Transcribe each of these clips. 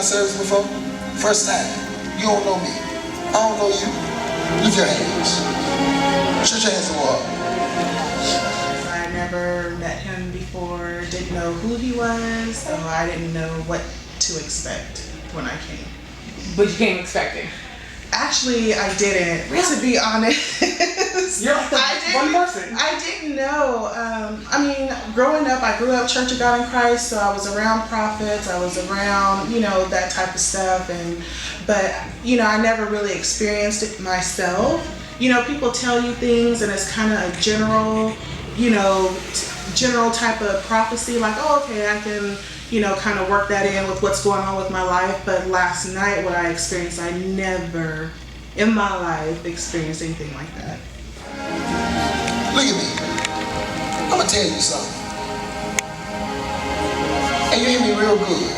my service before? First time. You don't know me. I don't know you. Lift your hands. Shut your hands in the wall. I never met him before, didn't know who he was, so I didn't know what to expect when I came. But you came expecting? Actually, I didn't, to be honest. You're like one person. I didn't know. I mean, growing up, I grew up Church of God in Christ, so I was around prophets, I was around, that type of stuff, but I never really experienced it myself. People tell you things and it's kind of a general, general type of prophecy, like, oh, okay, I can, kind of work that in with what's going on with my life. But last night, what I experienced, I never in my life experienced anything like that. Look at me. I'm going to tell you something. And you hear me real good.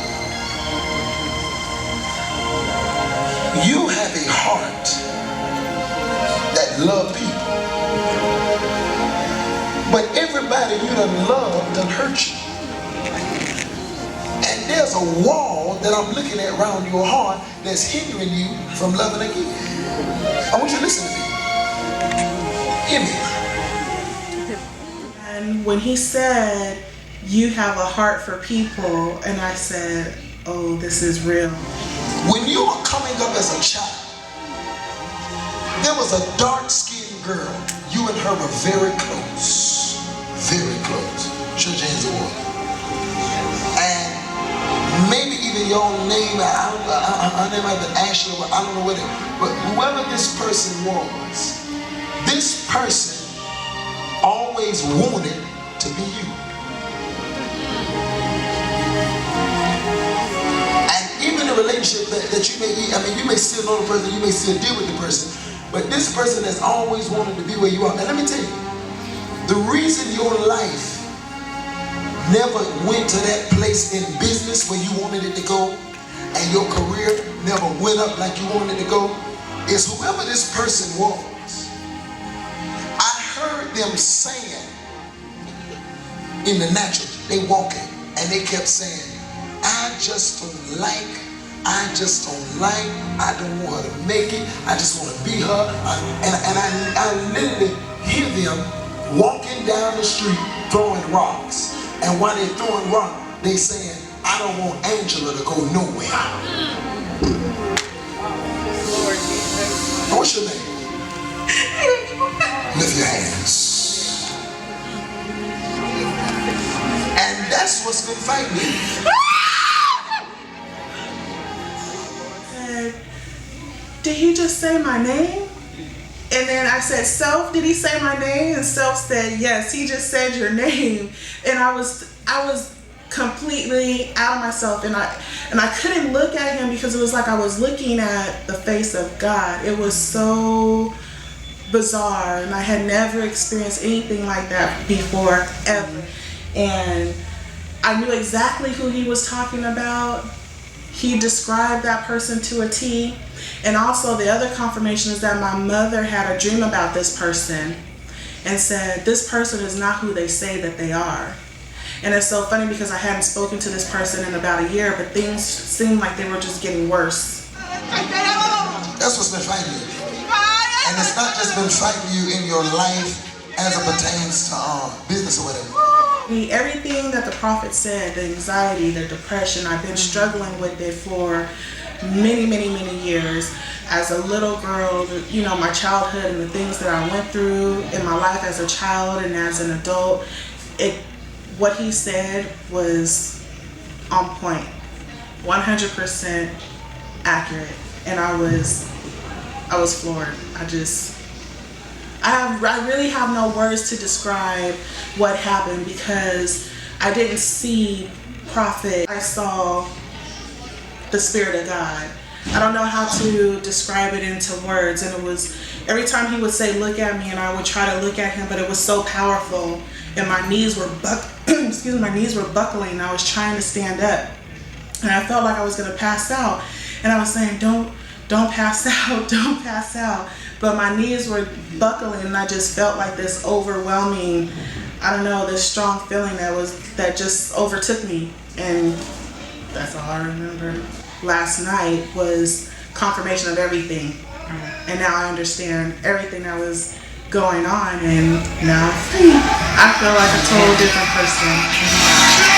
You have a heart that love people. But everybody you done love done hurt you. And there's a wall that I'm looking at around your heart that's hindering you from loving again. I want you to listen to me. Hear me. And when he said, you have a heart for people, and I said, oh, this is real. When you were coming up as a child, there was a dark-skinned girl. You and her were very close. Very close. Church hands are one. And maybe even your own name, her name might have been Ashley, I don't know what it, but whoever this person was, this person always wanted to be you. And even a relationship that you may, you may still know the person, you may still deal with the person, but this person has always wanted to be where you are. And let me tell you, the reason your life never went to that place in business where you wanted it to go, and your career never went up like you wanted it to go, is whoever this person was. I heard them saying in the natural, they walking, and they kept saying, I just don't like, I don't want her to make it, I just want to be her. And I literally hear them walking down the street throwing rocks. And while they're throwing rocks, they saying, I don't want Angela to go nowhere. What's your name? Lift your hands. And that's what's been fighting me. Did he just say my name? And then I said, Self, did he say my name? And Self said, yes, he just said your name. And I was completely out of myself, and I couldn't look at him because it was like I was looking at the face of God. It was so bizarre, and I had never experienced anything like that before, ever. And I knew exactly who he was talking about. He described that person to a T. And also the other confirmation is that my mother had a dream about this person and said, this person is not who they say that they are. And it's so funny because I hadn't spoken to this person in about a year, but things seemed like they were just getting worse. That's what's been fighting you. And it's not just been fighting you in your life as it pertains to business or whatever. Everything that the prophet said, the anxiety, the depression, I've been struggling with it for many, many, many years. As a little girl, my childhood and the things that I went through in my life as a child and as an adult, what he said was on point, 100% accurate. And I was floored. I really have no words to describe what happened because I didn't see prophet. I saw the Spirit of God. I don't know how to describe it into words. And it was every time he would say, look at me, and I would try to look at him, but it was so powerful. And my knees were buckling. I was trying to stand up. And I felt like I was going to pass out. And I was saying, don't pass out, don't pass out. But my knees were buckling, and I just felt like this overwhelming, this strong feeling that just overtook me. And That's all I remember. Last night was confirmation of everything. And now I understand everything that was going on, and now I'm free. I feel like a total different person.